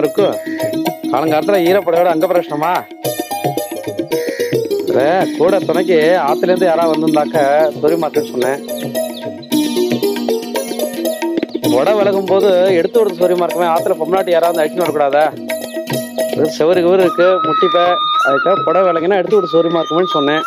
இருக்கு காலங்காலத்துல ஈரப்படையோட அங்க பிரச்சனமா கூட துணைக்கு ஆத்துல இருந்து யாராவது வந்திருந்தாக்க சொரி மாத்தேன்னு சொன்னேன். உட விலகும் போது எடுத்து கொடுத்து சொரி மார்க்குமே ஆத்துல பொம்னாட்டி யாராவது அழிச்சுன்னு வரக்கூடாதா? செவரு கவரு இருக்கு முட்டிப்ப அதுக்காக புடவை விலகினா எடுத்து கொடுத்து சொரி மார்க்குமேன்னு சொன்னேன்.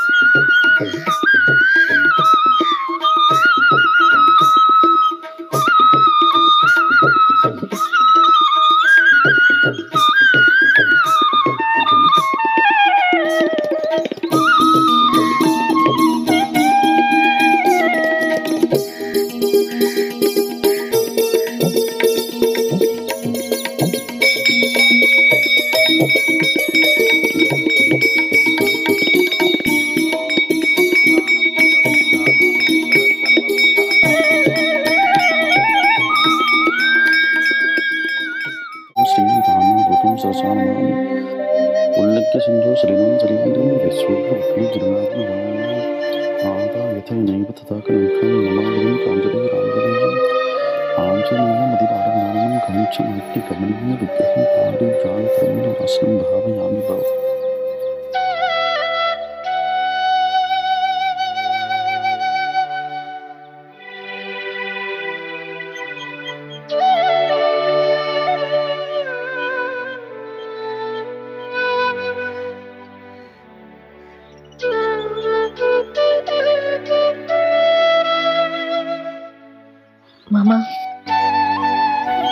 மாமா,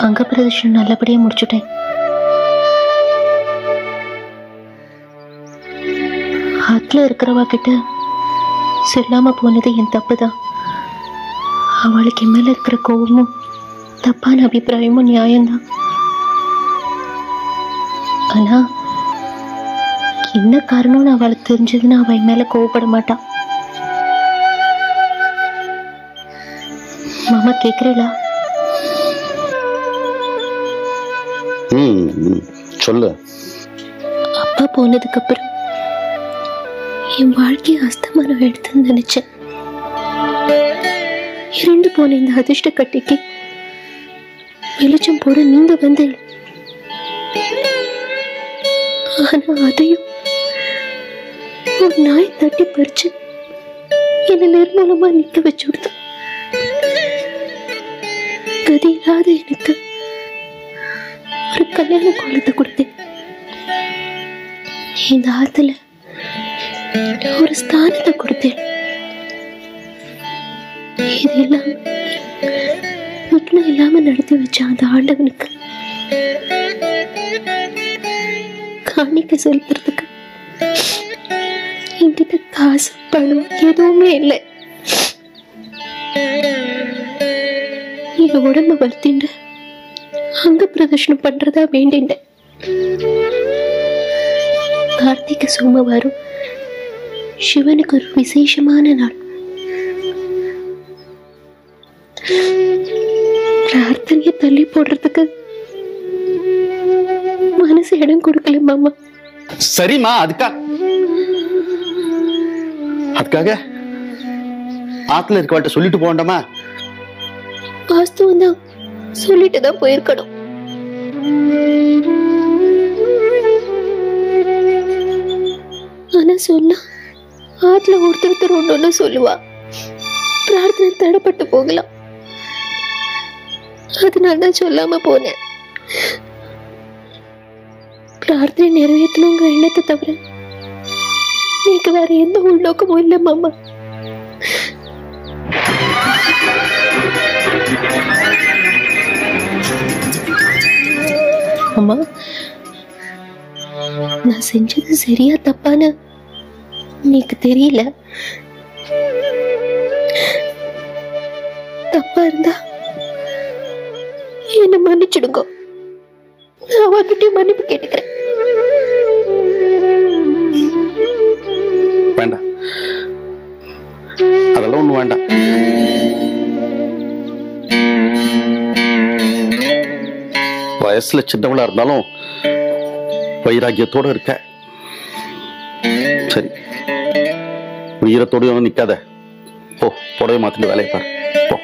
அங்க பிரதர்ஷனம் நல்லபடியா முடிச்சுட்டேன். ஆத்துல இருக்கிறவா கிட்ட சொல்லாம போனது என் தப்புதான். அவளுக்கு என் மேல இருக்கிற கோபமும் தப்பான அபிப்பிராயமும் நியாயம்தான். ஆனா என்ன காரணம்னு அவளுக்கு தெரிஞ்சதுன்னா அவ என் மேல கோவப்பட மாட்டான். மாமா கேக்குறீங்களா? சொல்லு. அப்பா போனதுக்கு அப்புறம் என் வாழ்க்கையை அஸ்தமானம் எடுத்துன்னு நினைச்சேன். இறந்து போன இந்த அதிர்ஷ்ட கட்டிக்கு வெளிச்சம் போட நீங்க வந்து, ஆனா அதையும் ஒரு நாய் தட்டி பறிச்சு என்ன நிர்மூலமா நிக்க வச்சு விடுது. கதி இல்லாத எனக்கு ஒரு கல்யாண கோலத்தை கொடுத்தேன். இந்த ஆத்துல ஒரு ஸ்தானத்தை கொடுத்தேன். இதெல்லாம் வீட்டுல இல்லாம நடத்தி வச்ச அந்த ஆண்டவனுக்கு காணிக்க செலுத்துறதுக்கு என்கிட்ட காசு பணம் எதுவுமே இல்லை. என் உடம்ப வருத்திண்டு அங்க பிரதர்ஷனம் பண்றதா வேண்டிண்ட. கார்த்திகை சோமவாரம் சிவனுக்கு ஒரு விசேஷமான நாள். பிரார்த்தனையை தள்ளி போடுறதுக்கு மனசு இடம் கொடுக்கல மாமா. சரிம்மா, அதுக்காக ஆத்துல இருக்கவாட்ட சொல்லிட்டு போண்டமா? வாஸ்தவம் தான். சொல்லிட்டு தான் போயிருக்கணும். ஆனா சொன்னா ஆத்துல ஒருத்தர் ஒண்ணு சொல்லுவா, பிரார்த்தனை தடைப்பட்டு போகலாம். அதனாலதான் சொல்லாம போனேன். பிரார்த்தனை நிறைவேற்றணுங்கிற எண்ணத்தை தவிர நீக்கு வேற எந்த உள்நோக்கமும் இல்லை மாமா. அம்மா, நான் செஞ்சது சரியா தப்பான்னு நீக்கு தெரியல. தப்பா இருந்தா என்ன மன்னிச்சிடுங்க. நான் வந்துட்டு மன்னிப்பு கேட்டுக்கிறேன். வேண்டாம், அதெல்லாம் ஒண்ணும் வேண்டாம். வயசுல சின்னவளா இருந்தாலும் வைராக்கியத்தோட இருக்க. சரி, வீரத்தோடய நிக்காத. போ, புடவை மாத்திட்டு வேலையை பாரு. போ.